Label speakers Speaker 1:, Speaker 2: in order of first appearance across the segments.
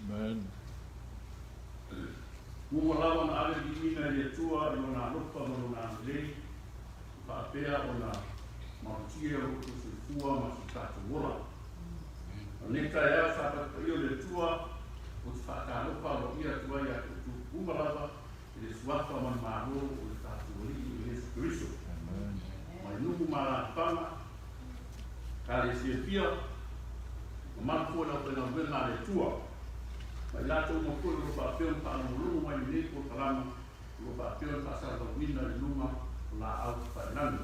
Speaker 1: Amen.
Speaker 2: Mumalawa na ale di ina le tua no na lupa no na le pa pea ona matia o se fua ma se tatu wola. Ne ka ya sa pa io le tua o fa ta lupa lo ia tua ya tu mumalawa le swafa man maho o tatu li le Cristo.
Speaker 1: Amen.
Speaker 2: Mai nuku mala pama ka le se pia o man ko na pena vena le tua. Mai lato mo ko lo pa pea pa no lu mai ni ko kalama lo pa pea pa sa lo wina le luma la au pa nani.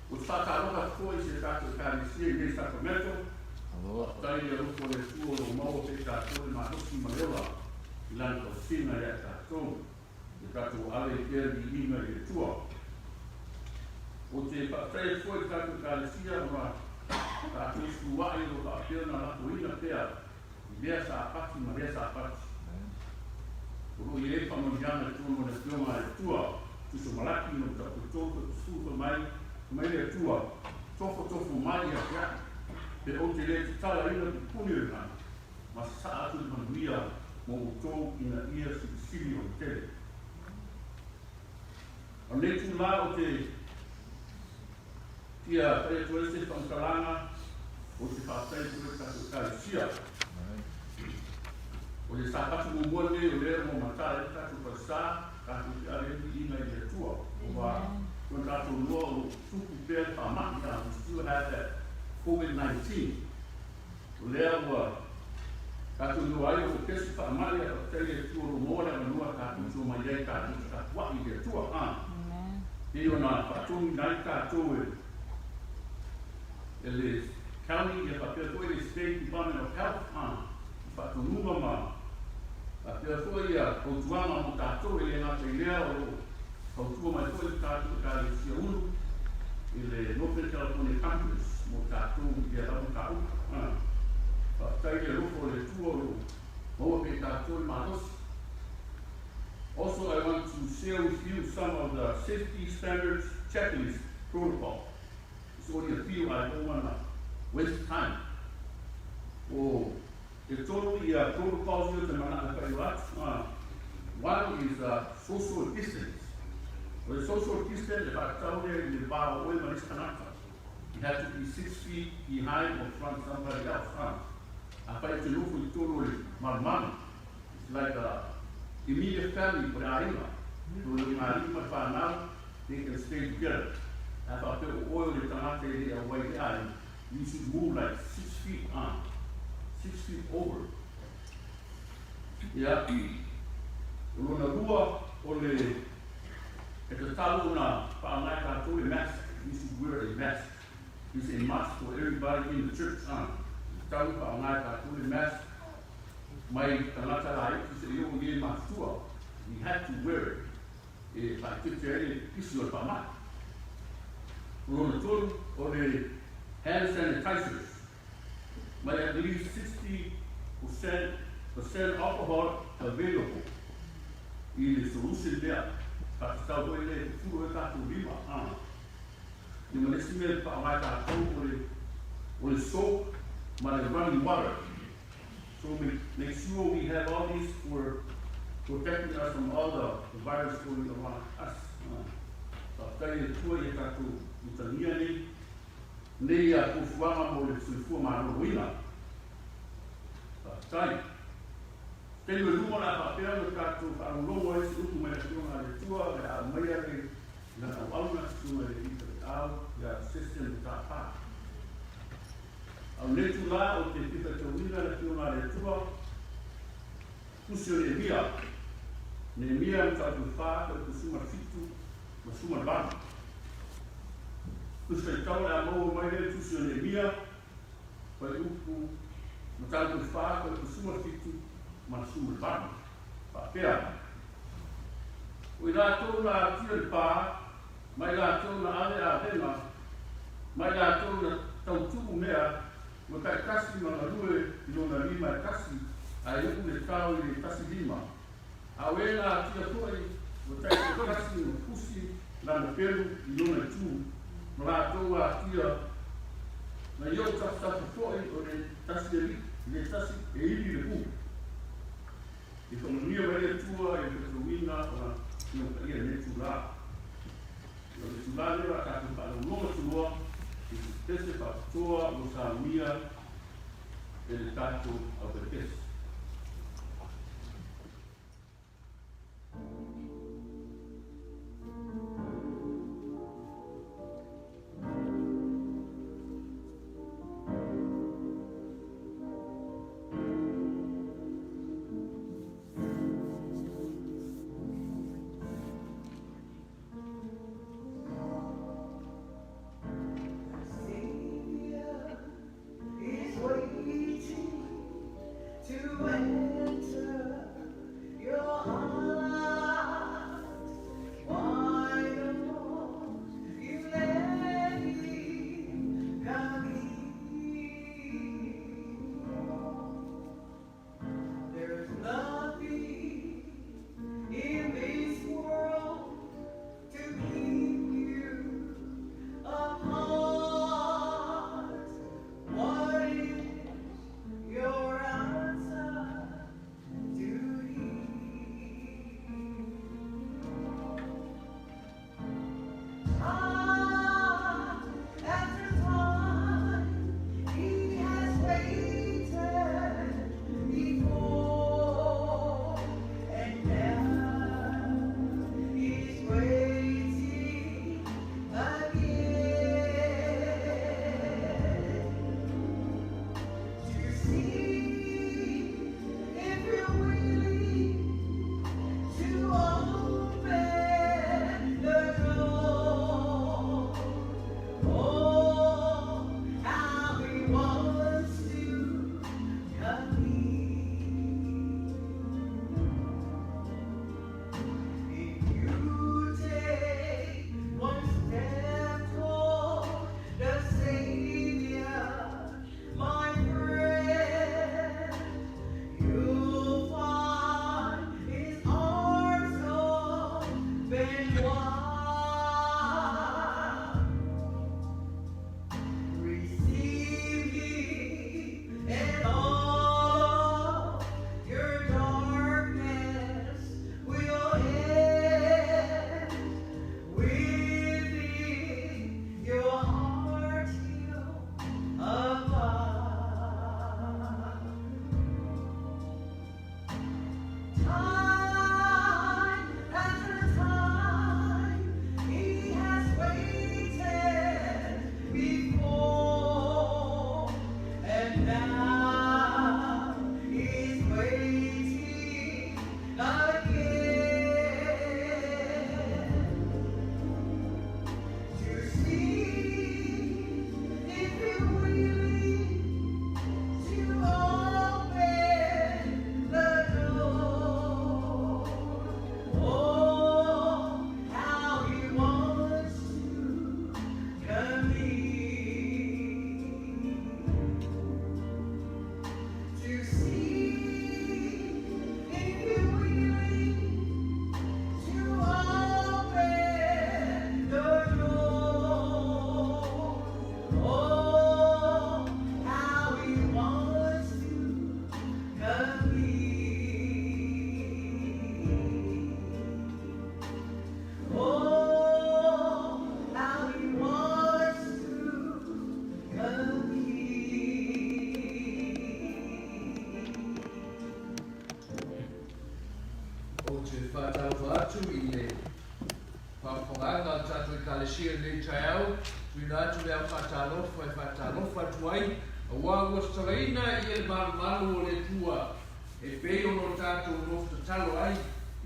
Speaker 2: O whaka roka koe se tātou kāresia i SACRAMENTO. Tai le rupo le tua o mau te tātou e mahosi mareola i lana o sina e tātou. E tātou ale kere i ina i tua. O te whakatei koe tātou kāresia ma tātou skuwai o ka pēr na lato ina pēr. I lea sa apati ma lea sa apati. Uro i e whamoniana tūno na whionga e tua. Tuso malaki no tātou tōko tūko mai. Mai le tua, tofo mai a kia, pe o te le te tala ina te puni o nā, ma sa atu i manuia mo o tō ina ia sili o tele. A ne tu la o te tia pere tue se whankaranga, o te whātai tue tātou kāresia. O te sāpatu mo muane o lea mo matara e tātou pasā, tātou te arewi ina i le tua. O wā, when that will prepare for Mataafa, we still have that COVID-19. There were that will I will test for Maria to tell you to more than one to my day what you get to a you know, Patum night to the county, if I feel the State Department of Health but to move on. But therefore, yeah, Otuama Mutato, and not a year o tua mai koe tātou kāresia unu i le Northern California campus mo tātou i a ramu tāu. Tai le rufo le tua o maua pe tātou i mātosi. Also, I want to share with you some of the safety standards checklist protocol. It's only a few, I don't want to waste time. O e tolu i protocols i o te manaka kai watu. One is social distance. With social distance, if I tell you in the bar or in you have to be 6 feet behind or front somebody else. I find to look with totally my mom. It's like a immediate family for Arima. So when Arima find out, they can stay together. If I put oil in the away there, you should move like 6 feet on, 6 feet over. Ia, luna rua o le e te talu na whaangai kātou e mask. You should wear a mask. It's a must for everybody in the church. Talu whaangai kātou e mask. Mai tangata lai, ki se iho nge mātua. We have to wear it. E whaitute ere isi o whamai. Luna tolu o le hand sanitizers. May at least 60% alcohol available in the solution there. But it's not going to furu e tātou rima. Ni manesi me whaamai tātou o le soap, ma le running water. So we make sure we have all these for protecting us from all the virus going around us. Tātai e tua e tātou utania ni. Nei a kufuanga mo le sulfua maroina. Tātai. Tēnui luma la papea no tātou whaarulongo e se utu mai a tionga le tua, e a maia le na auna suma le ita le au, e a system tā pā. Au netu la o te pita te uina le tionga le tua, kusio le mia. Ne mia o tātou whā, te suma fitu, ma suma bana. Kusio tau le a maua mai le kusio le mia, pai upu, ma tātou whā, te suma fitu, ma suma bana. Papea. Ui rātou na tia le pā, mai rātou na ale a henga, mai rātou na tautuku mea, ma kai kasi ma ngarue i lona lima e kasi, a iuku le tau i le kasi lima. A wena a tia toi, ma kai te kasi ma pusi, la na peru i lona tū, ma rātou a tia, na iau tafutatu toi o le tasi e li, le tasi e ili le pu. I whamanuia mai le tua e le tawina o na tino ka ia le tū la. O le tū la lera tātou whaanonga tūroa, i te tese whakatoa o sa mia e le tātou Adventist.
Speaker 1: Time after time, whātau atu I le whaponganga tātou I kālesia nei tai au. Tuina atu lea whātalofa e whātalofa atu ai. A wāua staraina I le malu o le tua. E pei ono tātou nofta talo ai.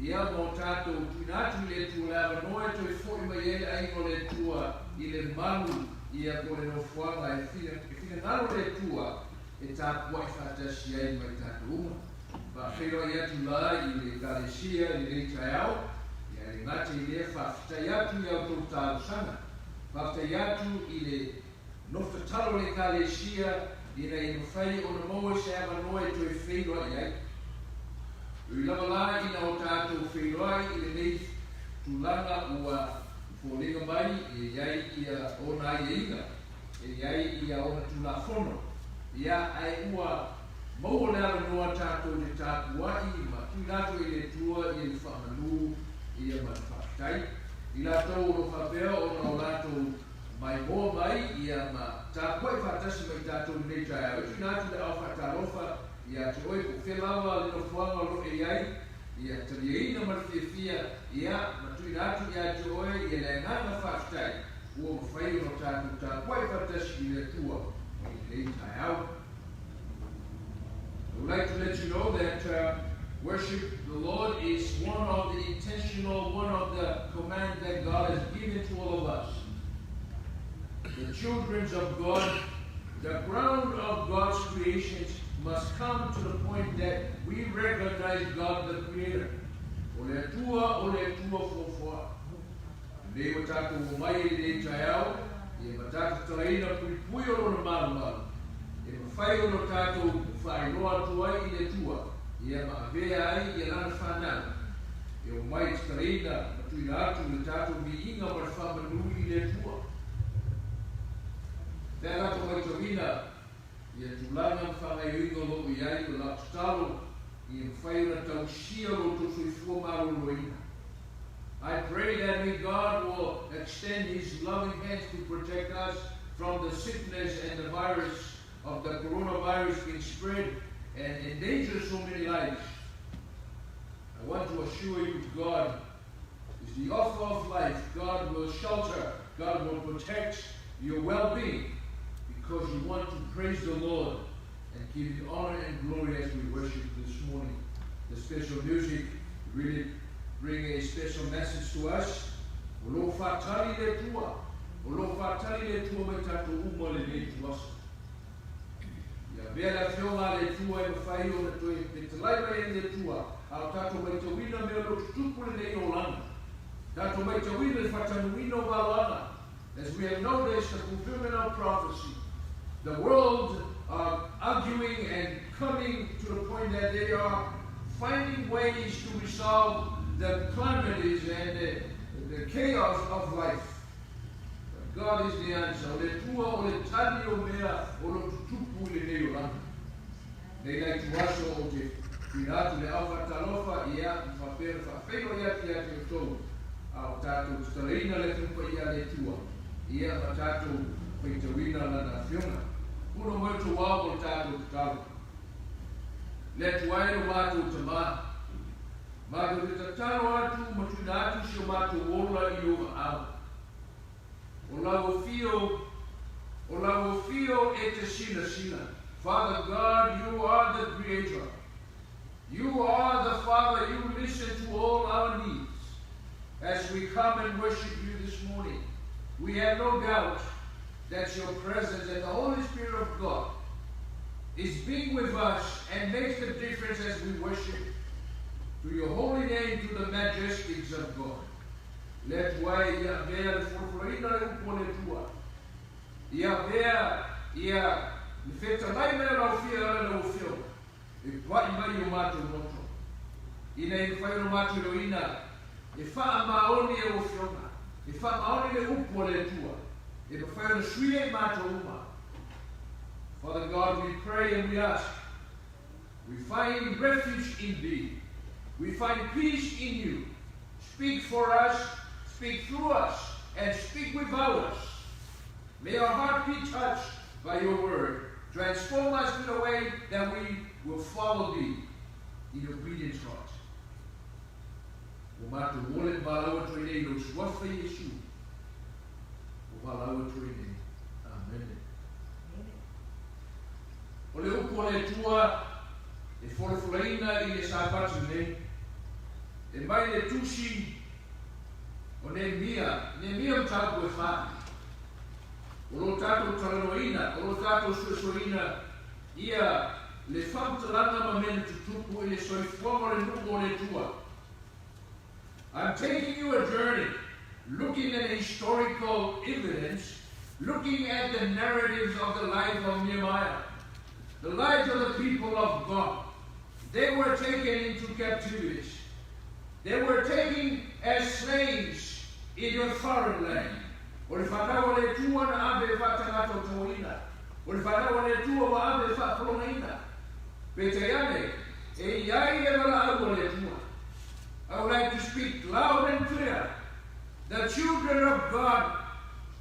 Speaker 1: Ia mo tātou tuina atu le tua lea noe toi fōi mai ele ai no le tua I le malu ia ko le nofuanga e whina ngaro le tua e tāpua I whātasi ai mai tātou uma. Ma whiro I atu la I le kālesia I le tai au. Ia le ngate I le whawhitai atu I au tau tālu sanga. Whawhitai atu I le nofta talo le kālesia Ina I mawhai o na maua se ama noe toi whiroa I ai. Ui lama la ina o tātou whiroa I le nei tūlanga ua fōlinga mai e iai ia ona I inga. E iai ia ona tūla whono. Ia ai ua maua le ala noa tātou le tāpua I ma tuinato I le tua I le whamanu ia ma whaktai. I la tau o whapea o na o lātou mai moa mai ia ma tāpua I whatasi mai tātou nei tai au. Tuinato le au whatalofa ia te oi ko whelawa le no whuanga lo e iai. Ia tariaina ma whiawhia ia ma tuinato ia te oi ia le ngana whaktai. Ua mawhai o tātou tāpua I whatasi I le tua I nei tai au. I would like to let you know that worship the Lord is one of the intentional, one of the commands that God has given to all of us. The children of God, the ground of God's creations must come to the point that we recognize God the Creator. Ole tua fofoa. Nei o tātou o mai I nei tai au, I ma tātou taraina pui o na maru. E ma whai o no tātou whairoa tua I le tua. Ia ma avea ai I lana whanau. E o mai taraina ma tuina atu le tātou mi inga ma whamanu I le tua. Tēnā rātou mai tawina, ia tūlanga mwhangai uinga lo I ai o la tutalo, I mwhai na tau sia lo tosu I fua maru loina. I pray that may God will extend His loving hands to protect us from the sickness and the virus of the coronavirus being spread and endanger so many lives. I want to assure you God is the author of life. God will shelter, God will protect your well-being because you want to praise the Lord and give you honor and glory as we worship this morning. The special music really bring a special message to us. Olo whatari le tua mai tātou uma le nei tuasa. Ia vea la whionga le tua I mawhai o na toi me te lai mai le tua. Ao tātou mai tawina mea lo tutupu le nei o langa. Tātou mai tawina le whatanuina o walanga. As we have noticed the fulfillment of prophecy, the world are arguing and coming to the point that they are finding ways to resolve the calamities and the chaos of life. But God is the answer. O le tua o le tani o mea o lo tutupu le nei o langa. Nei lai tuaso o te piratu le au whatalofa ia whapera whawhero ia ki ate o tau. Ao tātou staraina le tumpa ia le tua. Ia ma tātou whaitawina la na whionga. Puno mai tu wā o tātou talo. Le tuaino mātou te mā. Mātou te tataro atu, matuna atu si o mātou ola I o maau. O lau fio e te sina. Father God, you are the Creator. You are the Father, you listen to all our needs. As we come and worship you this morning, we have no doubt that your presence and the Holy Spirit of God is being with us and makes the difference as we worship to your holy name, to the majestics of God. Let wai ia vea le forfolaina le upo le tua. Ia vea, ia le feta lai mea lau fia ala le ufio. E wai mai o mātou noto. Ina I whai o mātou loina. E wha maoni e ufionga. E wha maoni le upo le tua. E whai o sui e mātou uma. Father God, we pray and we ask. We find refuge in thee. We find peace in you. Speak for us, speak through us, and speak without us. May our heart be touched by your word. Transform us in a way that we will follow thee in obedience, Lord. O mātou mole walaua tui nei lo suafa Iesu. O walaua tui nei. Amen. O le upo le tua e folofolaina I le Sabbath nei. E mai le tusi o Nehemia mtaku e whāi. O lo tātou talanoina, o lo tātou suesoina, ia le whamtaranga mamena tutupu I le soifuama le nuku o le tua. I'm taking you a journey, looking at historical evidence, looking at the narratives of the life of Nehemiah, the lives of the people of God. They were taken into captivity. They were taken as slaves in a foreign land. O le whakau le tua na abe whatangata o tōina. O le whakau le tua wa abe whapolongaina. Pete ane, e iai e wala au le tua. I would like to speak loud and clear. The children of God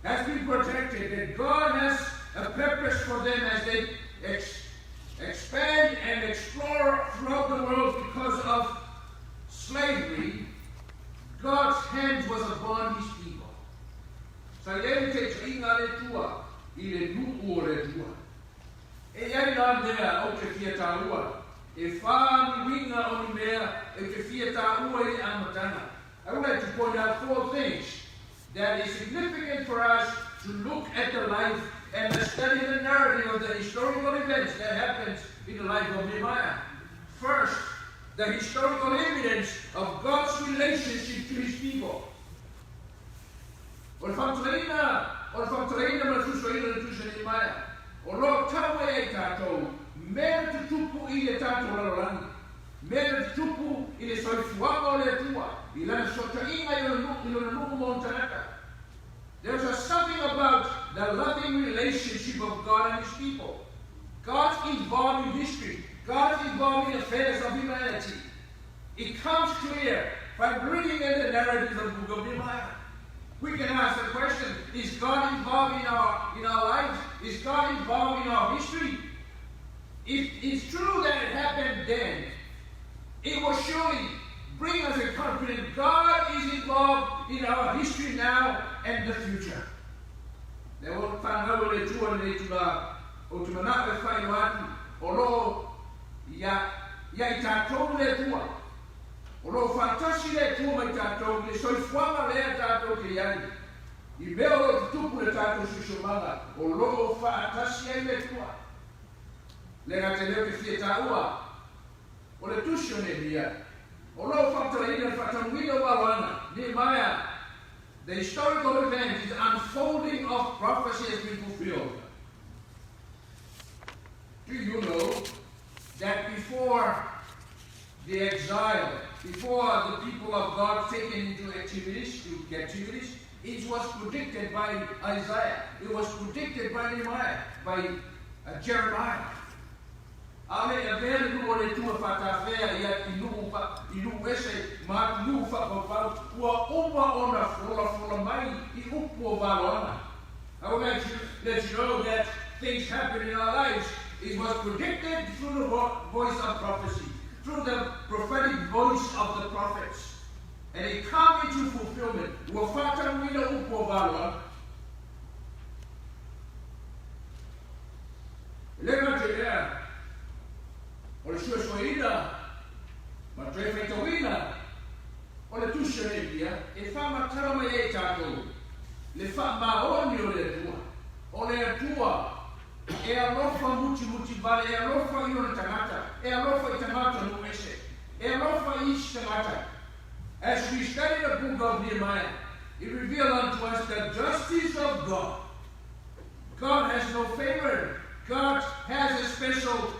Speaker 1: has been protected, and God has a purpose for them as they expand and explore throughout the world because of slavery. God's hand was upon His people. Sa iei te tainga le tua, I le nuku o le tua. E iai nā mea o te fia tāua. E whāni winga o ni mea e te fia tāua I amatanga. I would like to point out 4 things that is significant for us to look at the life and to study the narrative of the historical events that happened in the life of Nehemiah. First, the historical evidence of God's relationship to His people. O le whamtaraina ma tusoina le tusa Nehemiah. O lo taua e tātou, mea tutupu I le tātou lalolani. Mea tutupu I le soifuanga o le atua. I lana sotainga I lana nuku montanaka. There's something about the loving relationship of God and His people. God's involved in history. God's involved in affairs of humanity. It comes clear by reading in the narrative of the book of Nehemiah. We can ask the question, is God involved in our lives? Is God involved in our history? If it's true that it happened then, it will surely bring us a confidence. God is involved in our history now and the future. There will whanau le tua nei tula o tu manaka whai watu o lo ia I tātou le tua. O lo whantasi le tua mai tātou le soifuanga lea tātou ke iani. I mea o te tupu le tātou susumanga o lo whantasi ai le tua. Le ngā te leo ke fia tāua o le tusio ne lia. O lo whantaraina whatanguina wawana Nehemiah. The historical event is unfolding of prophecy has been fulfilled. Do you know that before the exile, before the people of God taken into captivities, it was predicted by Isaiah, it was predicted by Nehemiah, by Jeremiah. Ale avere nu ole tua fatafea ia inu ese ma nu fa papau ua uma ona fola mai I upo valona. I would like to let you know that things happen in our lives. It was predicted through the voice of prophecy, through the prophetic voice of the prophets, and it comes into fulfillment. Ua fatanguina upo valona. Lema te ea. O le suesoina, ma tre whaitawina, o le tusianepia, e whamatara mai e tātou, le whamaoni o le atua, o le atua, e alofa muti vale, e alofa I ona tangata, e alofa I tangata no ese, e alofa I tangata. As we study the book of Nehemiah, it reveals unto us the justice of God. God has no favor. God has a special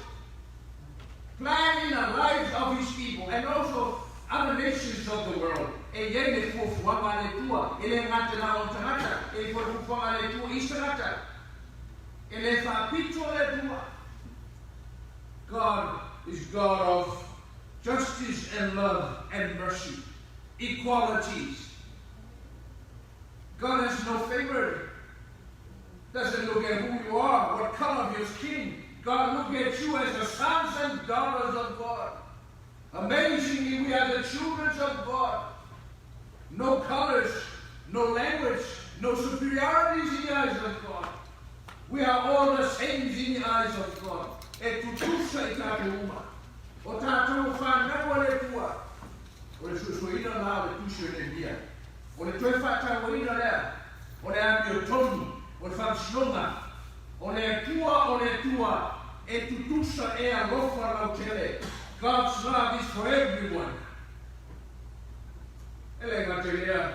Speaker 1: plan in the lives of His people and also other nations of the world. E iei le fuafuanga le tua, e le ngata na o tangata, e le fuafuanga le tua I tangata, e le whapito le tua. God is God of justice and love and mercy, equalities. God has no favor. Doesn't look at who you are, what color of your skin. God look at you as the sons and daughters of God. Amazingly, we are the children of God. superiorities in the eyes of God. We are all the same in the eyes of God. E tutusa I tātou uma. O tātou whanau le tua. O le susuina la le tusi le dia. O le toi whatau ina lea. O le ami o tonu. O le whamsinonga. O le tua. E tutusa e a lofa lau tele. God's love is for everyone. Ele ngate lea.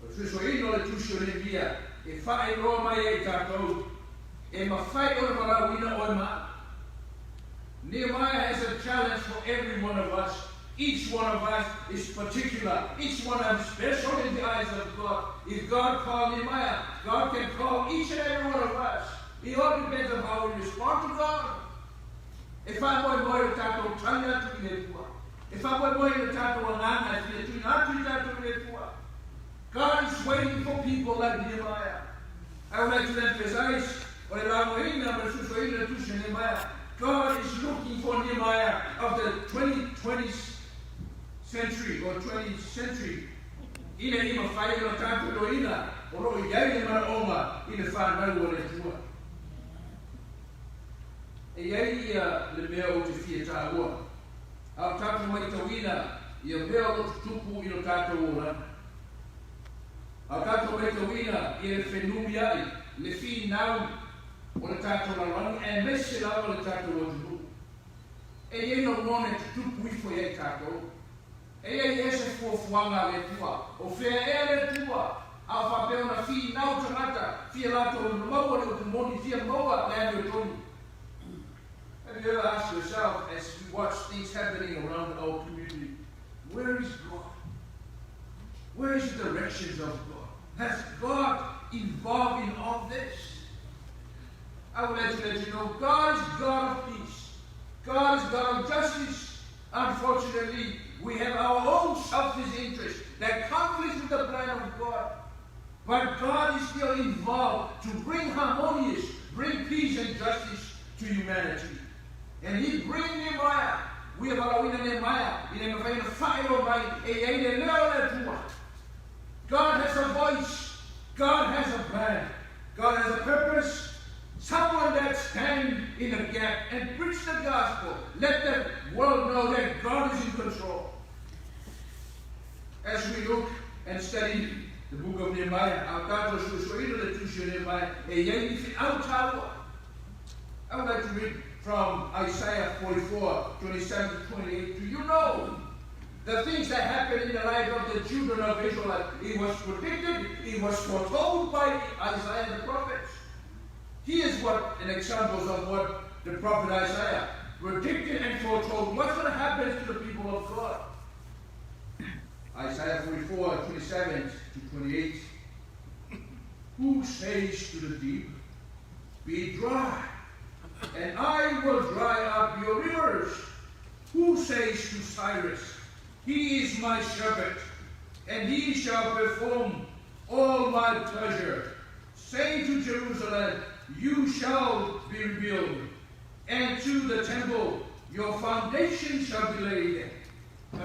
Speaker 1: O susuina le tusi le dia. E whae roa mai e tātou. E mawhai o le warawina o ma. Nehemiah has a challenge for every one of us. Each one of us is particular. Each one of us special in the eyes of God. If God called Nehemiah, God can call each and every one of us. It all depends on how we respond to God. If I'm going to tato tanya to the tua. If I'm going to tato ananga to the tua. God is waiting for people like Nehemiah. I would like to emphasize God is looking for Nehemiah of the 20th century or 20th century. Ina ima whae no tātou no ina, o roi iai ne mara onga ina whanau o le tua. E iai le mea o te fia tāua. Au tātou mai tau ina, ia mea o te tupu ino tātou o rana. Au tātou mai tau ina, ia le whenumi ai, le fi nau, o le tātou la rangi, e mese lawa le tātou o tunu. E iei no ngone te tupu ifo iei tātou. E iei ese fuafuanga le tua. O whea e le tua. A whapeo na fi nau tangata. Fia lato o maua le o te moni, fia maua le ane o tonu. Have you ever asked yourself, as you watch things happening around our community, where is God? Where is the directions of God? Has God involved in all this? I would like to let you know, God is God of peace. God is God of justice. Unfortunately, we have our own selfish interest that conflicts with the plan of God. But God is still involved to bring harmonious, bring peace and justice to humanity. And He brings Nehemiah. We have our Nehemiah. God has a voice. God has a plan. God has a purpose. Someone that stands in the gap and preach the gospel. Let the world know that God is in control. As we look and study the book of Nehemiah, I would like to read from Isaiah 44, 27 to 28. Do you know the things that happened in the life of the children of Israel? It was predicted, it was foretold by Isaiah the prophet. Here's what an example of what the prophet Isaiah predicted and foretold. What's going to happen to the people of God? Isaiah 44, 27 to 28. Who says to the deep, be dry, and I will dry up your rivers? Who says to Cyrus, he is my shepherd, and he shall perform all my pleasure? Say to Jerusalem, you shall be rebuilt, and to the temple your foundation shall be laid. It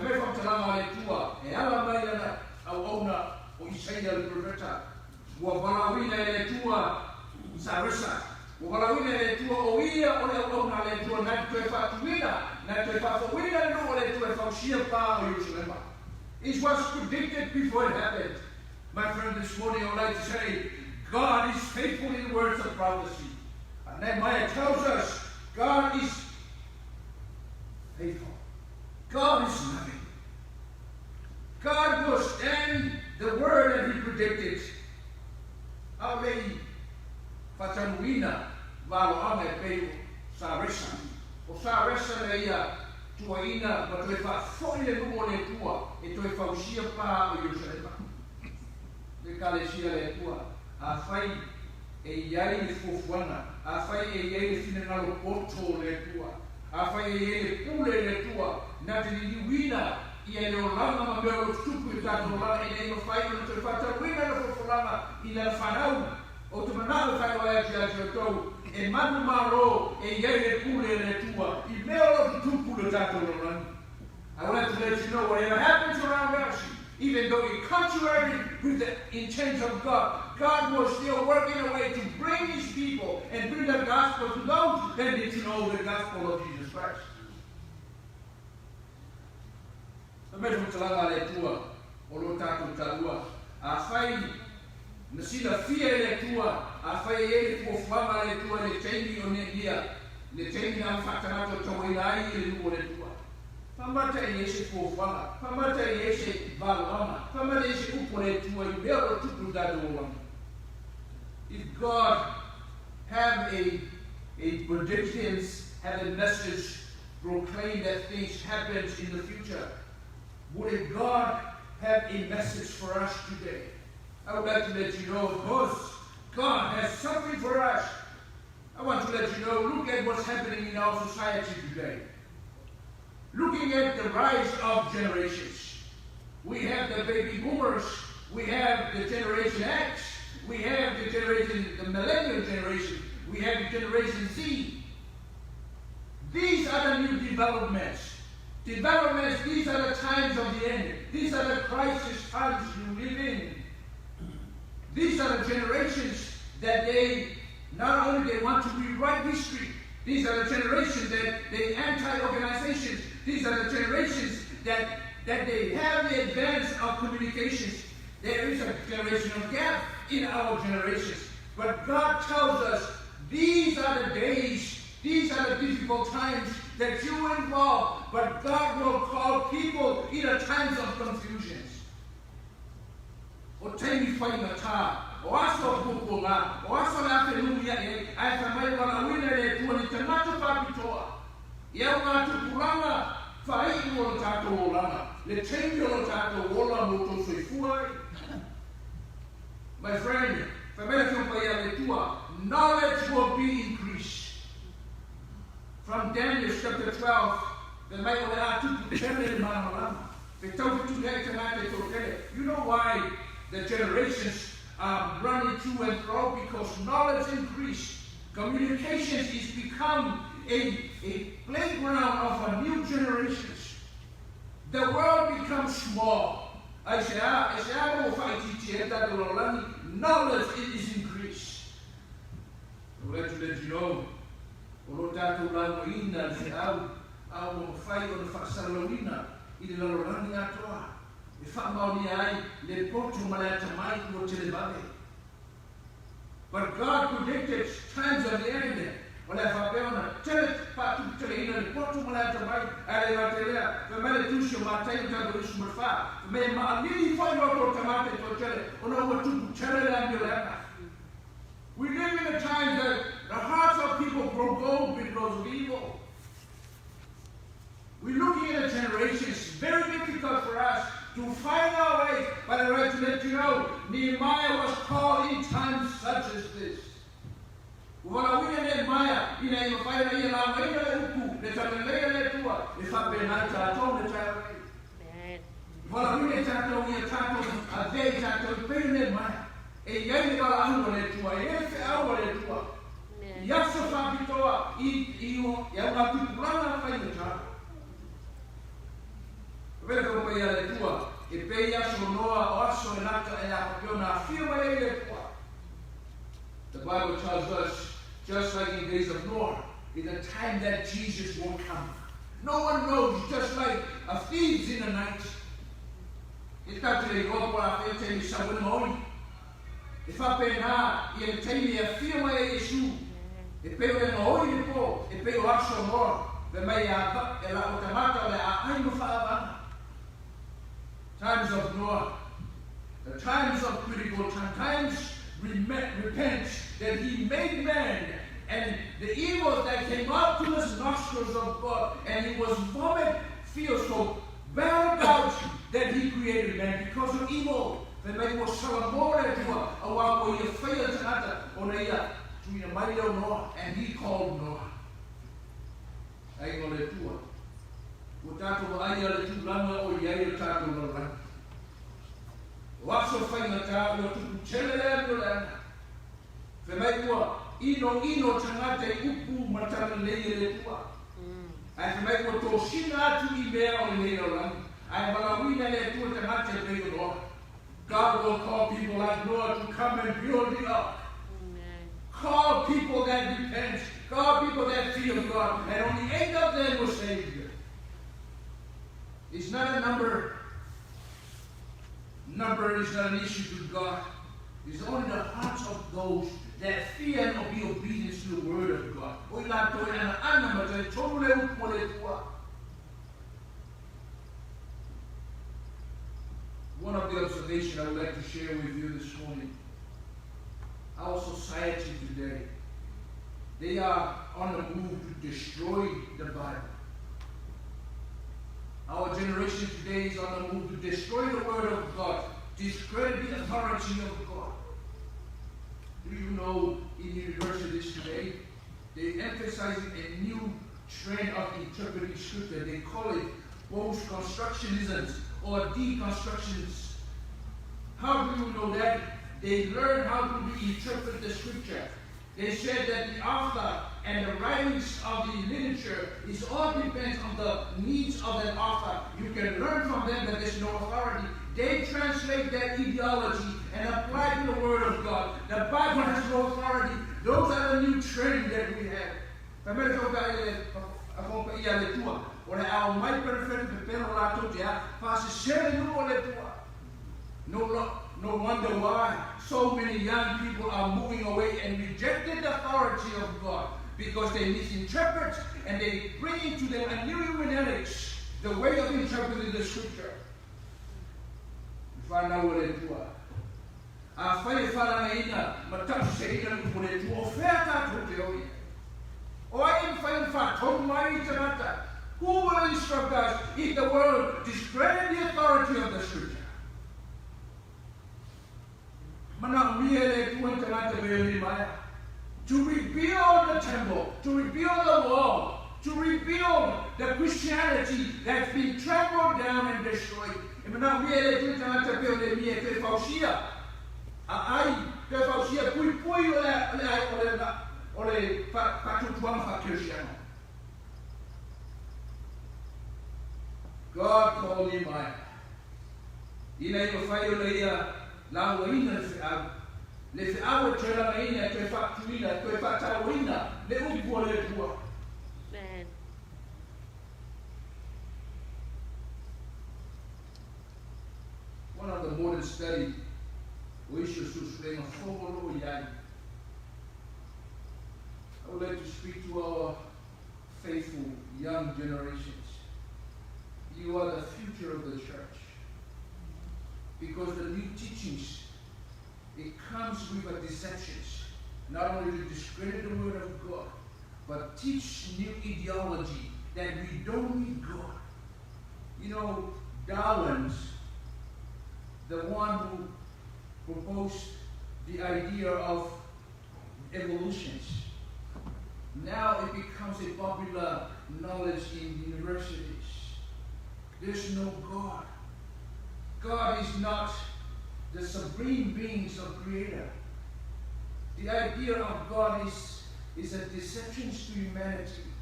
Speaker 1: was predicted before it happened. My friend, this morning I would like to say, God is faithful in words of prophecy. And Nehemiah tells us, God is faithful. God is loving. God will stand the word that He predicted. Already, Fatanuina, Valoame, Peo, Saresa. O Saresa leia, Tuaina, but if I foil the woman in Tua, it will fausia pa o Jerusalem. The Kalesia le Tua. A fai e iai le fufuana, a fai e iai le finangalo poto le tua, a fai e iai le pule le tua, na te liwina ia le olanga ma mea o tupu i tato olanga e nei mawhai o te whata wina le fufulanga i le whanau o te manao whai o ea ki ati o tau e manu maro e iai le pule le tua I mea o te tupu le tato olanga. I would like to let you know whatever happens around us, even though it's contrary with the intent of God, God was still working a way to bring His people and bring the gospel to those that need to know the gospel of Jesus Christ. Mesmo talanga le tua, o lo tātou talua, a whai, na sila fia le tua, a whai e le whama le tua le teimi o ne ia, le teimi na whakanato tawainai le luo le tua. Whamata I ese whama, whamata I ese valama, whamata I ese upo le tua, I mea o tupu dado o wama. If God have a predictions, have a message, proclaim that things happen in the future, would God have a message for us today? I would like to let you know, of course, God has something for us. I want to let you know, look at what's happening in our society today. Looking at the rise of generations. We have the baby boomers, we have the Generation X, we have the millennial generation, we have the Generation Z. These are the new developments. These are the times of the end. These are the crisis times you live in. These are the generations that they, not only they want to rewrite history, these are the generations that they anti-organizations. These are the generations that they have the advance of communications. There is a generational gap in our generations. But God tells us these are the days, these are the difficult times that you involve, but God will call people in a times of confusions. O taimi whai ngata, o aso pupunga, o aso na whenumia e, ai whamai wana wina le tua ni tangata whapitoa. Iau ngā tupuranga, whai o le tato o langa, le taimi o le tato o la moto soifuai. My friend, whamai whiwhai le tua, knowledge will be increased. From Daniel chapter 12, you know why the generations are running to and fro? Because knowledge increased. Communications is become a playground of a new generations. The world becomes small. Knowledge is increased. I would like to let you know. O tātou langoina le au mawhai o le whakasaralawina I le lalorani atoa. E whamaoni ai le poto malata mai o televale. But God predicted times of the end. O le whapeona, tele patu teleina le poto malata mai a le ratelea. Pe mele tusio matai o tātou isu marwha. Me maanili whai roto tamate to tele. O na ua tupu tele le ambiolena. We live in a time that the hearts of people grow cold because of evil. We're looking at a generation. It's very difficult for us to find our way. But I'd like to let you know, Nehemiah was called in times such as this. E iai le wala anu le tua, e ele aua le tua. I aso whapitoa, i au tupuranga whai le tāra. Vele kau pai a le tua, e pei aso noa o aso e nata e a hapiona a whiwa e le tua. The Bible tells us, just like in the days of Noah, in the time that Jesus won't come. No one knows, just like a thieves in the night. It's got to be go for a fair time morning. E whapena I e teimi a whiwa e Yesu. E peo e nohoi ni po, e peo aso noa. Ve mai a la o tamata le a aino whaabana. Times of Noah, the times of critical times, repent that he made man, and the evils that came out to the nostrils of God, and he was vomit, feel so bad about that he created man because of evil. They make was salamore to a while where you fail to another on a mighty Noah, and he called Noah. I go let you. Utato aya le tulanga o yai tato no ran. Waso faina ta o tu chelele no ran. Fe mai ko ino tangate upu matala le tua. Ai fe mai ko to sina tu I mea o le ran. Ai bala wina le tu tangate le God will call people like Noah to come and build it up. Amen. Call people that repent. Call people that fear God. And only 8 of them were saved. It's not a number. Number is not an issue to God. It's only the hearts of those that fear and be obedient to the word of God. One of the observations I would like to share with you this morning, our society today, they are on the move to destroy the Bible. Our generation today is on the move to destroy the word of God, discredit the authority of God. Do you know in universities today, they emphasize a new trend of interpreting scripture. They call it post-constructionism or deconstructionism. How do you know that? They learn how to interpret the scripture. They said that the author and the writings of the literature is all depends on the needs of that author. You can learn from them that there's no authority. They translate their ideology and apply it to the word of God. The Bible has no authority. Those are the new trends that we have. No wonder why so many young people are moving away and rejecting the authority of God, because they misinterpret and they bring into them a new hermeneutics, the way of interpreting the scripture. You find out what they do. Who will instruct us if the world discredit the authority of the scripture? To rebuild the temple, to rebuild the wall, to rebuild the Christianity that's been trampled down and destroyed. God called him out. One of the modern studies, we should sustain a formal yard. I would like to speak to our faithful young generations. You are the future of the church. Because the new teachings, it comes with a deception. Not only to discredit the word of God, but teach new ideology that we don't need God. You know, Darwin's the one who proposed the idea of evolutions. Now it becomes a popular knowledge in universities. There's no God. God is not the supreme beings of creator. The idea of God is a deception to humanity.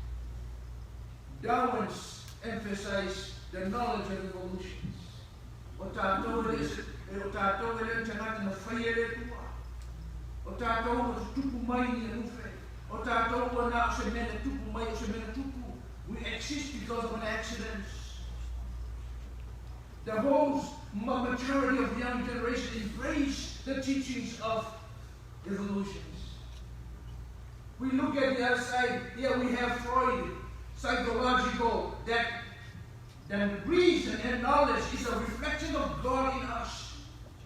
Speaker 1: Darwin's emphasized the knowledge of evolutions. We exist because of an accident. The whole majority of the young generation embrace the teachings of evolutions. We look at the other side, here we have Freud, psychological, that reason and knowledge is a reflection of God in us.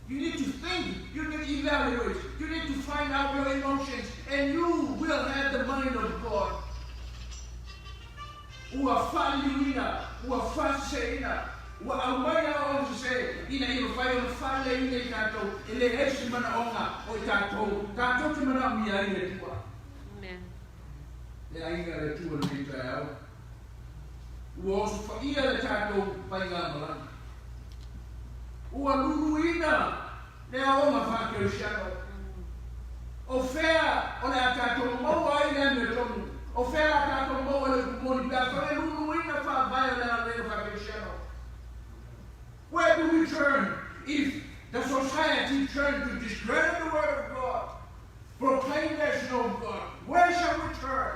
Speaker 1: You need to think, you need to evaluate, you need to find out your emotions, and you will have the mind of God. Where do we turn if the society turned to discredit the word of God, proclaim there's no God. Where shall we turn?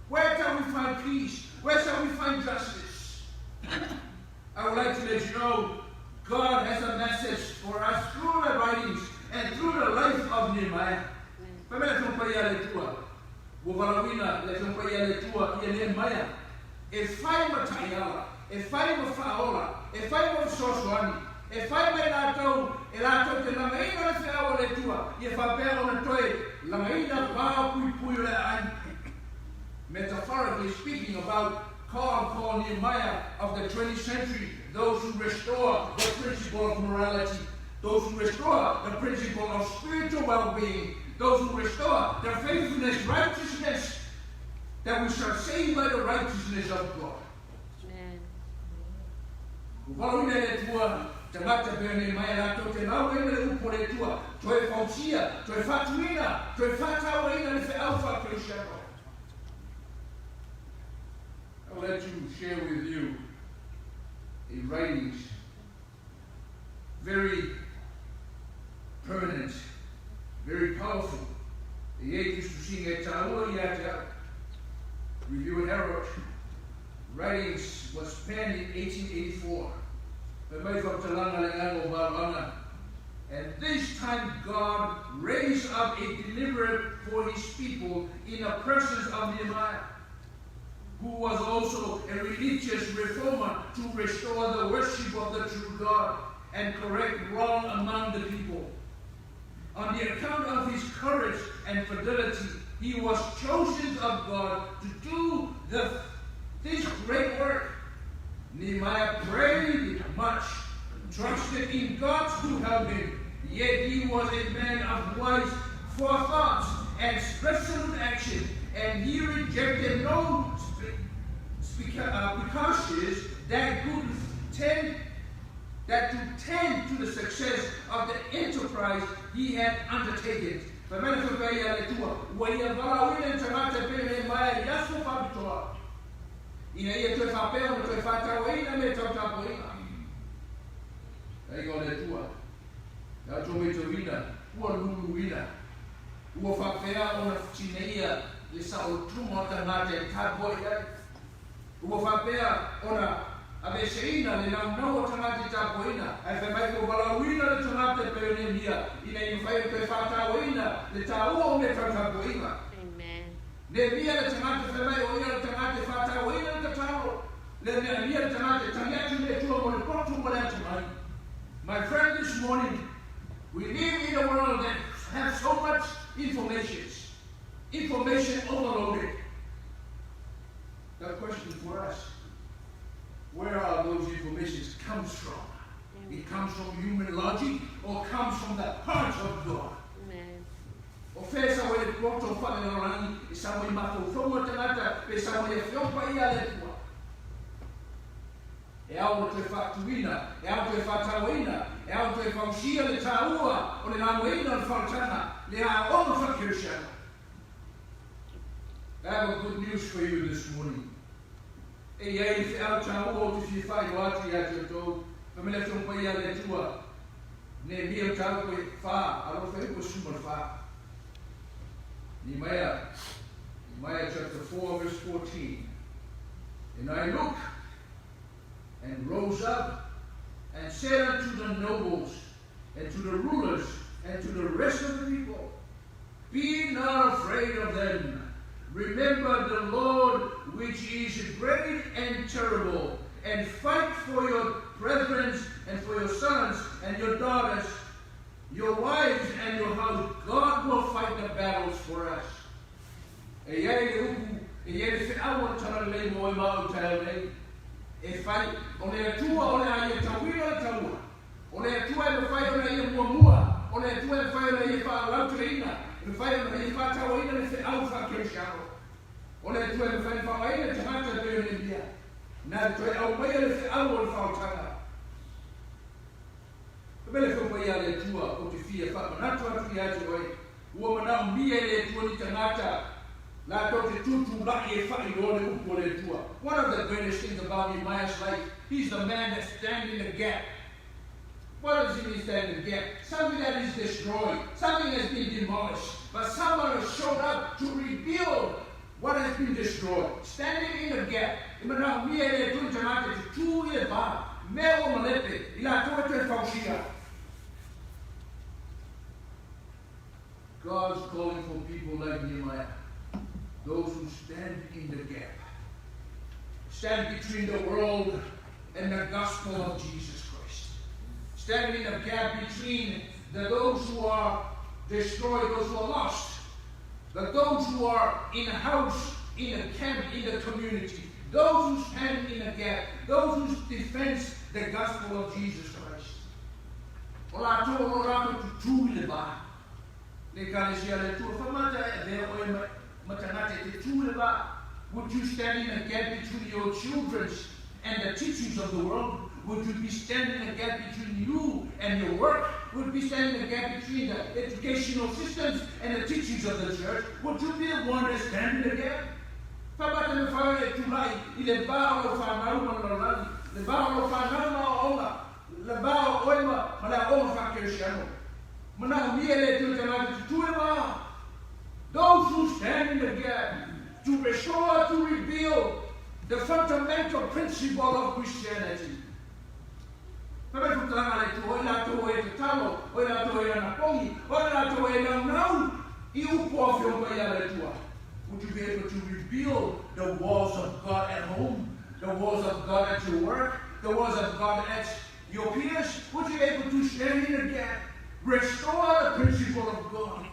Speaker 1: Where shall we find peace? Where shall we find justice? I would like to let you know God has a message for us through the writings and through the life of Nehemiah. Pamela tumpaya letua, Wovalawina, le tumpaya letua, Nehemiah. E fai mataiala, e fai mafaola, e fai mafsoswani, e fai mai natau, e natau te lamaina le whiawa letua, e whapea ona toe, lamaina pā pui pui le ai. Metaphorically speaking about called Nehemiah of the 20th century, those who restore the principle of morality, those who restore the principle of spiritual well-being, those who restore the faithfulness, righteousness, that we shall save by the righteousness of God. I'll let you share with you a writings, very permanent, very powerful. The used to sing a Taua Yata, Review and Herald. Writings was penned in 1884. And this time God raised up a deliverer for his people in the presence of Nehemiah, who was also a religious reformer to restore the worship of the true God and correct wrong among the people. On the account of his courage and fidelity, he was chosen of God to do this great work. Nehemiah prayed much, trusted in God to help him, yet he was a man of wise forethought and resolute action, and he rejected no precautions that to tend to the success of the enterprise he had undertaken. Abeseina le na no tamati tapoina ai fe mai ko balawina le tamate peonemia ina i fai pe fata oina le tau me tapoina. Amen. Le via le tamate fe mai oina le tamate fata oina le tau le via le tamate tangatu le tuo mo le portu mo le tamai. My friend, this morning we live in a world that has so much information overloaded. The question for us, where are those informations comes from? Amen. It comes from human logic or comes from the heart of God. Amen. Ofesa wele poto fa le rani isa mo mato fomo tanata pesa mo ye fiompa ia le tua. E au te fatuina, e au te fatawina, e au te fausia le taua o le namoina le faltana le a ono fakirshana. I have a good news for you this morning. E ai fe au tau te fai wati ya te to, me le fon pai ale tua. Ne mi tau ko fa, alo fe ko suma fa. Nehemiah chapter 4 verse 14. And I looked and rose up and said unto the nobles and to the rulers and to the rest of the people, be not afraid of them. Remember the Lord, which is great and terrible, and fight for your brethren and for your sons and your daughters, your wives and your house. God will fight the battles for us. E fai, o le atua o le aia tawira taua. O le atua e fai o le aia muamua. O le atua e fai o le aia whaalautereina. E fai o le aia whatawaina le fe au whakerusharo. O le atua e fai whawaina te hata peo le bia. Nā toi au maia le fe au o le whaotanga. E mele whau maia le atua o te fia whamanatu atu i atu oi. Ua manau mia le atua ni tangata. One of the greatest things about Nehemiah's life, he's the man that stands in the gap. What does it mean stand in the gap? Something that is destroyed, something has been demolished, but someone has showed up to rebuild what has been destroyed. Standing in the gap. God's calling for people like Nehemiah, those who stand in the gap. Stand between the world and the gospel of Jesus Christ. Stand in the gap between those who are destroyed, those who are lost, those who are in a house, in a camp, in the community, those who stand in the gap, those who defend the gospel of Jesus Christ. Would you stand in a gap between your children and the teachings of the world? Would you be standing in a gap between you and your work? Would you be standing in a gap between the educational systems and the teachings of the church? Would you be the one that stand in the gap? Those who stand in the gap to restore, to rebuild the fundamental principle of Christianity. Would you be able to rebuild the walls of God at home, the walls of God at your work, the walls of God at your peers? Would you be able to stand in the gap, restore the principle of God?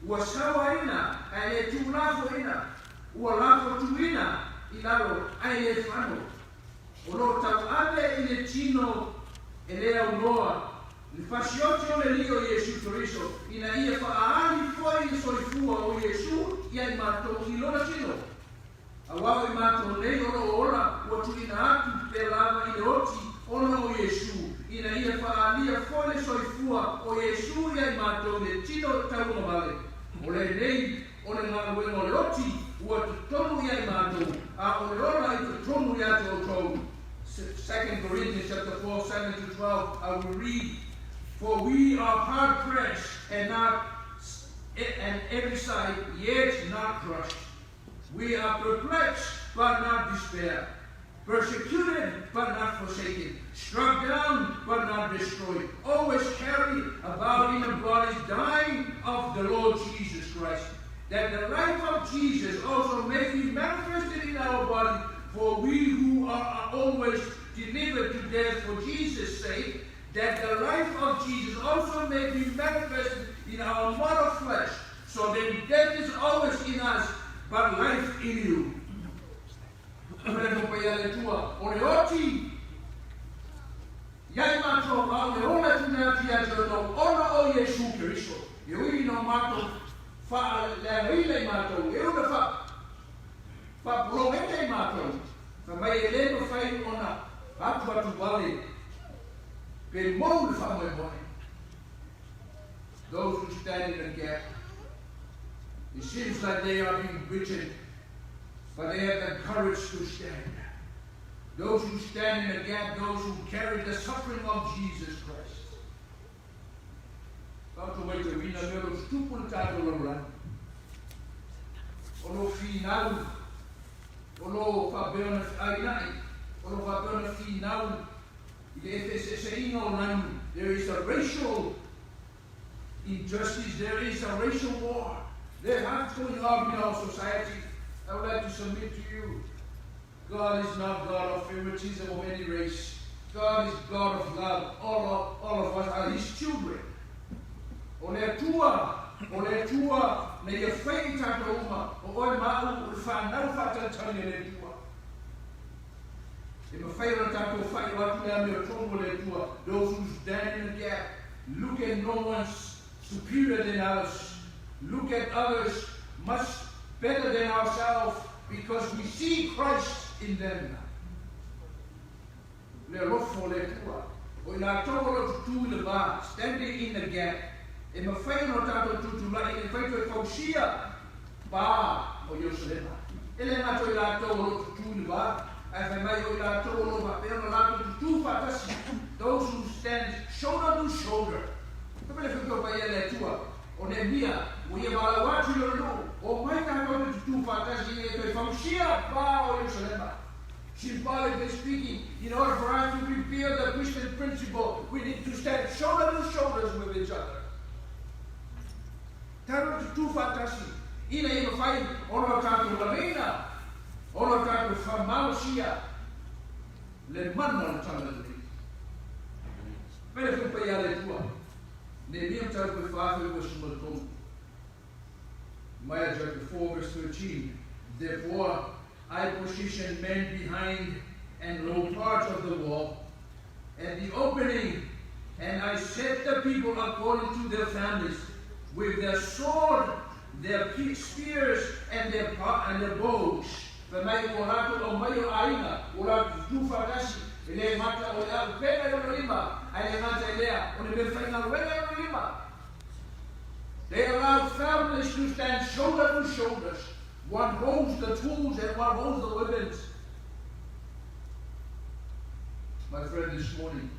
Speaker 1: Wasawaina, ale tulafoina, walafo tuina, ilalo, ale fano. Olota ade ile chino, elea unoa, lifashiotio lelio Yesu Kristo, ina ia faani foi soifua o Yesu, ia imato ilona chino. Awawi mato negoro ola, watuina atu pelava ileoti, ona o Yesu, ina ia faalia foi soifua o Yesu, ia imato le chino tauno vale. Ole nei, ole ngā wengo loti, ua tonu ia imato, a ole ola i tonu ia to 2 Corinthians chapter 4, 7 to 12, I will read, for we are hard pressed and every side, yet not crushed. We are perplexed, but not despair. Persecuted, but not forsaken. Struck down, but not destroyed. Always carried about in the bodies, dying of the Lord Jesus Christ. That the life of Jesus also may be manifested in our body. For we who are always delivered to death for Jesus' sake, that the life of Jesus also may be manifested in our mortal flesh. So then death is always in us, but life in you. Oreoti, yai mato aoleona tunatia jono ona o Yesu Kristo. Yui no mato fa la rile mato, eu na fa promete mato. Fa mai eleno fai ona atu atu vale. Pe mo fa mo boy. Those who stand in the gap, it seems like they are being beaten, but they have the courage to stand. Those who stand in the gap, those who carry the suffering of Jesus Christ. Tanto mai te wina mero stupul tato lola. Ono final, ono fa beona ainai, ono fa beona final. There is a racial injustice, there is a racial war. There has going on in our society. I would like to submit to you, God is not God of favoritism of any race. God is God of love. All of us are His children. Ole tua, na ia whai tātou uma, o oi mau, o whanau whātau tani le tua. E mawhai o tātou whai o atu lea mea tongo le tua. Those who stand in the gap. Look at no one's superior than others. Look at others much better than ourselves because we see Christ in them. Le rofo le tua. O ina tongo lo tutu le ba. Standing in the gap. E mawhai o tātou tutu lai. E whai to e kausia. Ba o Ioselema. Ele ngato i lātou o tutu le ba. E whai mai o i lātou o ba. Pero no lātou tutu whatasi. Those who stand shoulder to shoulder. Kapele whai pa ia le tua. O ne mia. O ia wala watu yo no. O mai tātou tutu whatasi. E toi whausia ba o Ioselema. Symbolically speaking, in order for us to reveal the Christian principle, we need to stand shoulder to shoulders with each other. Tātou tutu whatasi. Ina ia whai ono tātou lamena. Ono tātou whamausia. Le mana o tanga le. Pere whupa ia le tua. Ne mia tātou koe whāwhi wa sumatongu. Maya chapter 4 verse 13. Therefore, I positioned men behind and low parts of the wall, at the opening, and I set the people according to their families, with their sword, their spears, and their bows. Fa mai o rato o mai o aina, o rato tu whakasi, e le mata o ea pena o lima, ai le mata e lea, o le me whainga wena o lima. They allowed families to stand shoulder to shoulders. One holds the tools and one holds the weapons. My friend, this morning,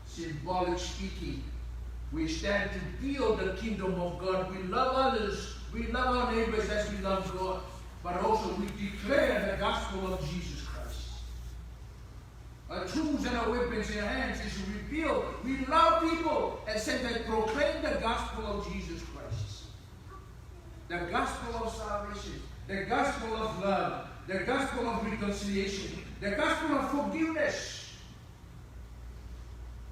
Speaker 1: symbolic speaking, we stand to build the kingdom of God. We love others. We love our neighbors as we love God. But also we declare the gospel of Jesus Christ. Our tools and our weapons in our hands is to reveal. We love people and say they proclaim the gospel of Jesus Christ. The gospel of salvation. The gospel of love, the gospel of reconciliation, the gospel of forgiveness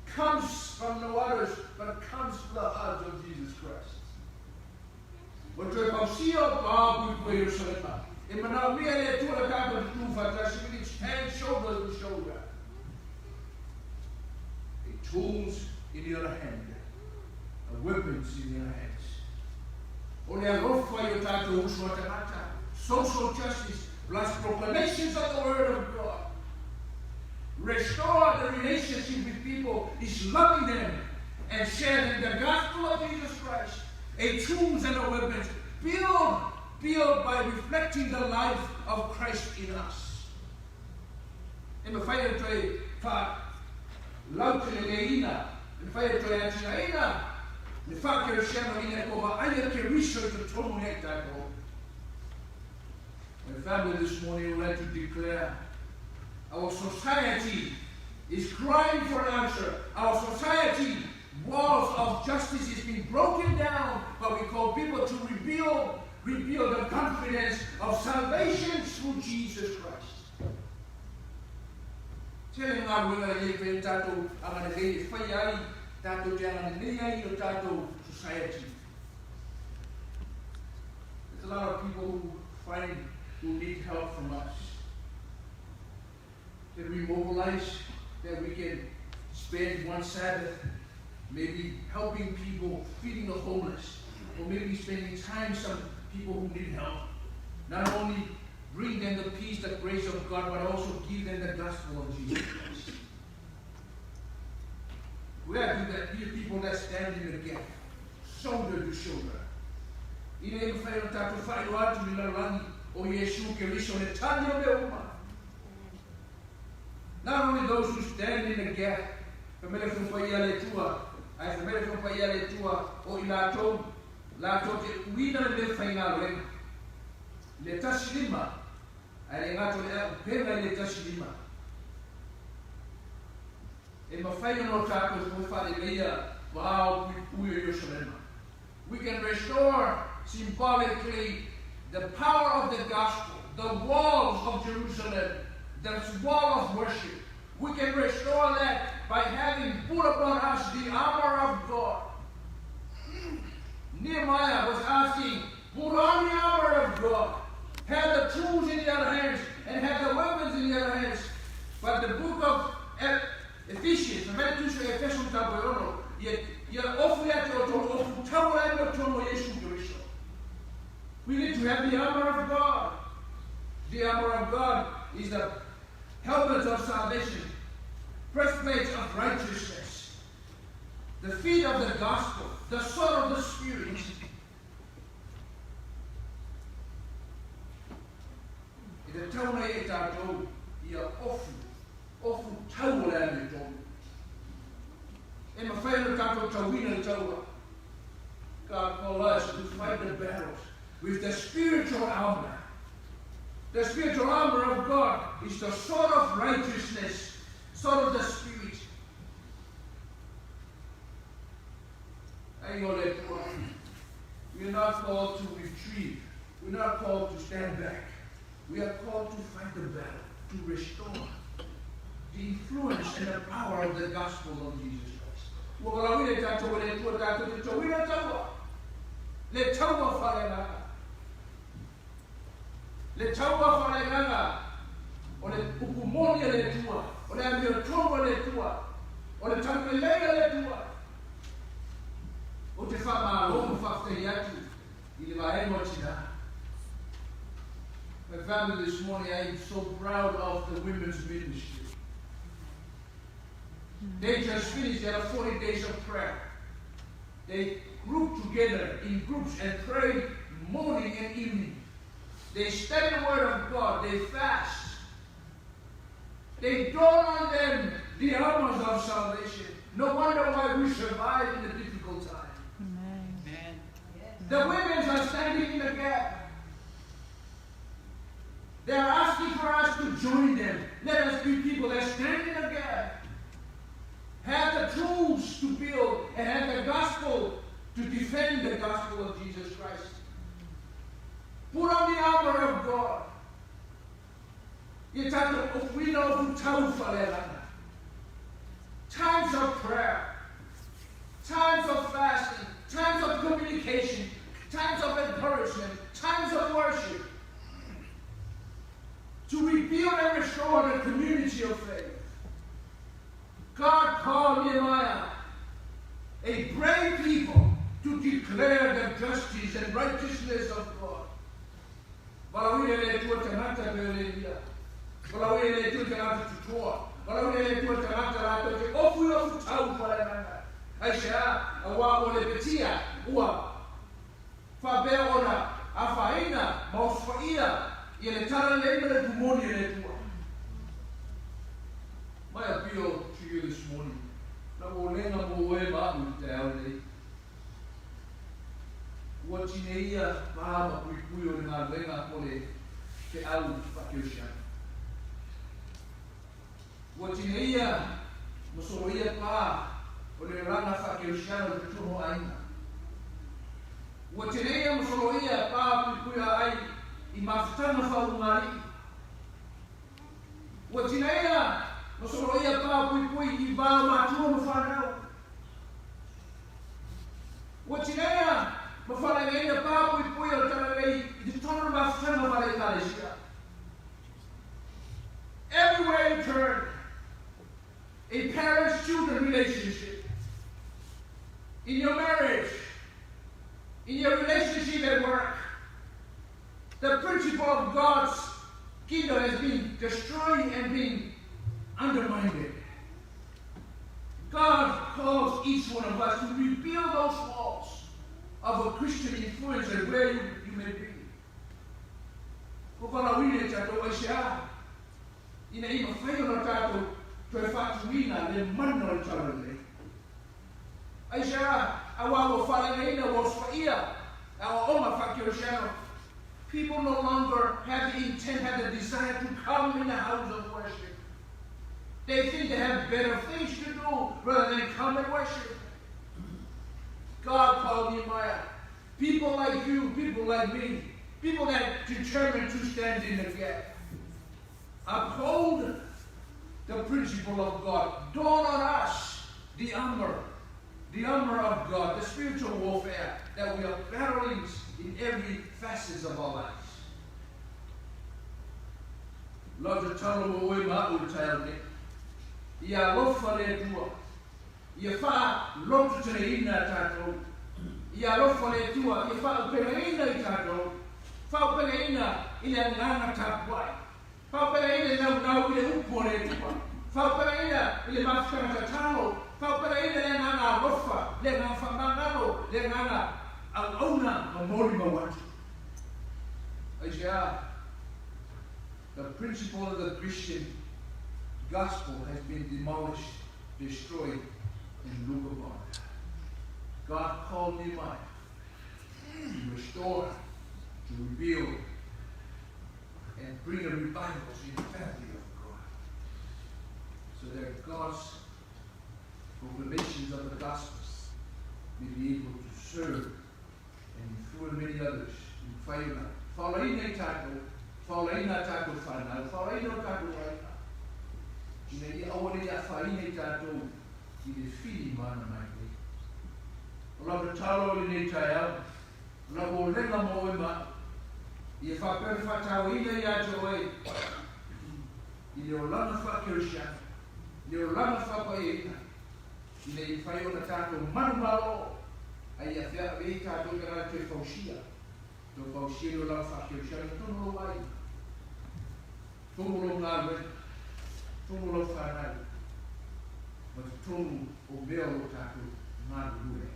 Speaker 1: comes from no others, but comes from the heart of Jesus Christ. What you have seen about with Jerusalem, in Manawia, two of the two fantastic stand shoulder to shoulder. The tools in your hand, the weapons in your hands. Only a rough for your tattoo, Uswatanata. Social justice, plus proclamations of the word of God. Restore the relationship with people is loving them and sharing the gospel of Jesus Christ. A tools and a weapons. Build by reflecting the life of Christ in us. In the fire tray, Lauteleina, the fire tray Antinaina, the Fakir Shamanina over Ayaka research the total hectare. My family this morning would like to declare our society is crying for an answer. Our society, walls of justice is being broken down, but we call people to reveal the confidence of salvation through Jesus Christ. Telling our women, Tato, Amanagay, Fayai, Tato, Jananay, Tato, society. There's a lot of people who need help from us. That we mobilize, that we can spend one Sabbath maybe helping people, feeding the homeless, or maybe spending time some people who need help. Not only bring them the peace, the grace of God, but also give them the gospel of Jesus Christ. We have to be people that stand in the gap, shoulder to shoulder. O Yesu Keriso le tanyo me uma. Not only those who stand in the gap, pemele fumpaya le tua, ai pemele fumpaya le tua, o ilato te uina le faina le. Le taslima, ai ngato le pena le taslima. E mafai no tato mo fa le leia, wow, puyo Jerusalem. We can restore symbolically the power of the gospel, the walls of Jerusalem, the wall of worship. We can restore that by having put upon us the armor of God. Nehemiah was asking, put on the armor of God. Have the tools in the other hands and have the weapons in the other hands. But the book su e fesu taboyono. Ye ofu ya to ofu tabo ya to Yesu Kristo. We need to have the armor of God. The armor of God is the helmet of salvation, breastplate of righteousness, the feet of the gospel, the sword of the Spirit. The tauna e tātou ia ofu taua e me tonu. E mawhaina tātou tauina i taua. God called us to fight the battles with the spiritual armor. The spiritual armor of God is the sword of righteousness, sword of the Spirit. We are not called to retreat. We're not called to stand back. We are called to fight the battle, to restore the influence and the power of the gospel of Jesus Christ. Le taua wharenga, o le pukumonia le tua, o le amiotonga le tua, o le tampeleia le tua, o te whamalomu whawhtei atu, I le wahenga tina. My family this morning, I am so proud of the women's ministry. They just finished their 40 days of prayer. They grouped together in groups and prayed morning and evening. They study the Word of God. They fast. They dawn on them the armors of salvation. No wonder why we survive in a difficult time. Amen. The women are standing in the gap. They are asking for us to join them. Let us be people that stand in the gap. Have the tools to build and have the gospel to defend the gospel of Jesus Christ. Put on the armor of God. Times of prayer, times of fasting, times of communication, times of encouragement, times of worship, to rebuild and restore the community of faith. God called Nehemiah a brave people to declare the justice and righteousness of God. Balawile tua tangata beolelia. Balawile tua tangata tutua. Balawile tua tangata lato te ofu tau palemanga. Aisha awa ole betia ua. Fabea ona afaina mausfaia ile tara leimele pumoni le tua. My appeal to you this morning. Na olenga moe mahu te aule. Wachineia pāma puipui o ngā renga kore te au whakiushana. Wachineia masoroia pā o le ranga whakiushana te tono aina. Wachineia masoroia pā puipui a ai I mawhitanga whaungari. Wachineia masoroia pā puipui I wā mātua no whanau. Wachineia Mafalangaina pāpui pui o taranei I te tono mawhitanga wale kāresia. Everywhere you turn, a parent-student relationship, in your marriage, in your relationship at work, the principle of God's kingdom has been destroyed and been undermined. God calls each one of us to rebuild those walls of a Christian influence and where you may be. Kopalawine tato aisha. Ina ima whaino tato toi whatuina le mano tarane. Aisha, awa wo whalangaina wo swaia, awa oma whakioshano. People no longer have the intent, have the desire to come in the house of worship. They think they have better things to do rather than come and worship. God called Nehemiah. People like you, people like me, people that determined to stand in the gap. Uphold the principle of God. Dawn on us the armor of God, the spiritual warfare that we are battling in every facet of our lives. Lord, talo mo we ma u taile. Ia lofa le tua. ia wha lotu tene ina tātou, ia lofa le tua, ia wha upena ina I tātou, wha upena ina I le nganga tāpuai, wha upena ina nau I le upo le tua, wha upena ina I le mawhikanga tātalo, wha upena ina le nganga lofa, le nganga whamangano, le nganga auna ma mori ma watu. Isaiah, the principle of the Christian gospel has been demolished, destroyed, and looked upon. God called Nehemiah to restore, to reveal, and bring a revival in the family of God. So that God's proclamations of the gospels may be able to serve and through many others in favor. Whalaina tātou, whalaina tātou whanau, whalaina tātou waina. Ina ia awane ia whaina tātou I le whiri mana mai nei. O lau te talo le nei tai au, o lau o lenga mo e ma, ia whapere whatau ina ia to e, I le o lana whakerisha, le o lana whapaeina, I le I whai o na tātou manumalo, a ia whea e tātou kara te whausia. Tō whausia o lau whakerisha, na tono lo wai. Tono lo ngā wen, tono lo whanau. Ma te tonu o mea o tātou ngāru rue.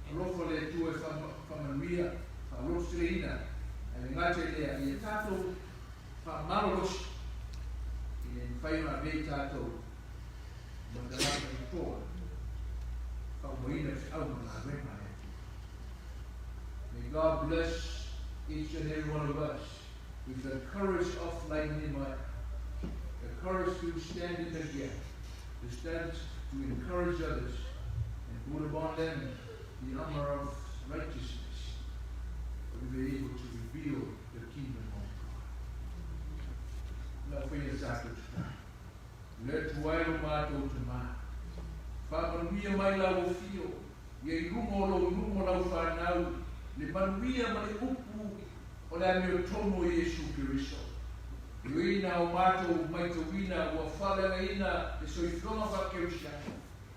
Speaker 1: Alofa le tue whamanuia, whalosreina, a le ngāte lea I e tātou whamarosi, I le whaiona me tātou, ma te rata I toa, whaumoina te au ma ngā rema e. May God bless each and every one of us with the courage of like Nehemiah, the courage to stand in the gap, to stand to encourage others and put upon them the armor of righteousness, that we be able to reveal the kingdom of God. Now for your sacrifice, let wairo mātou te mā. Whamanuia mai lau o fio, ia I rungo lau whanau, le manuia ma le upu o le ame o tono Iesu Kiriso. Ina o mātou mai te wina ua whalenga ina e soifronga whakeusha.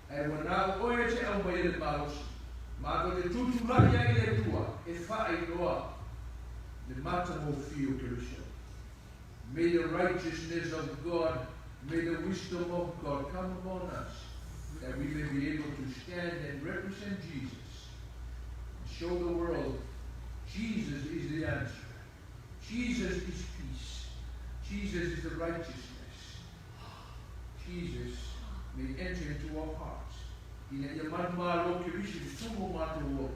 Speaker 1: E wana oe te au mai ele mālosi. Mātou te tutu rai ai le tua e whae noa le mata mo fio Kiriso. May the righteousness of God, may the wisdom of God come upon us, that we may be able to stand and represent Jesus. Show the world Jesus is the answer. Jesus is peace. Jesus is the righteousness. Jesus may enter into our hearts. Ina ia manuma lo ke risi te sumo mātou o.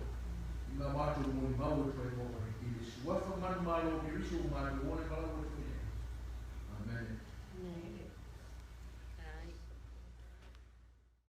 Speaker 1: Ina mātou mo I maua toi mo. Ina suafa manuma lo ke risi o mātou o ne maua toi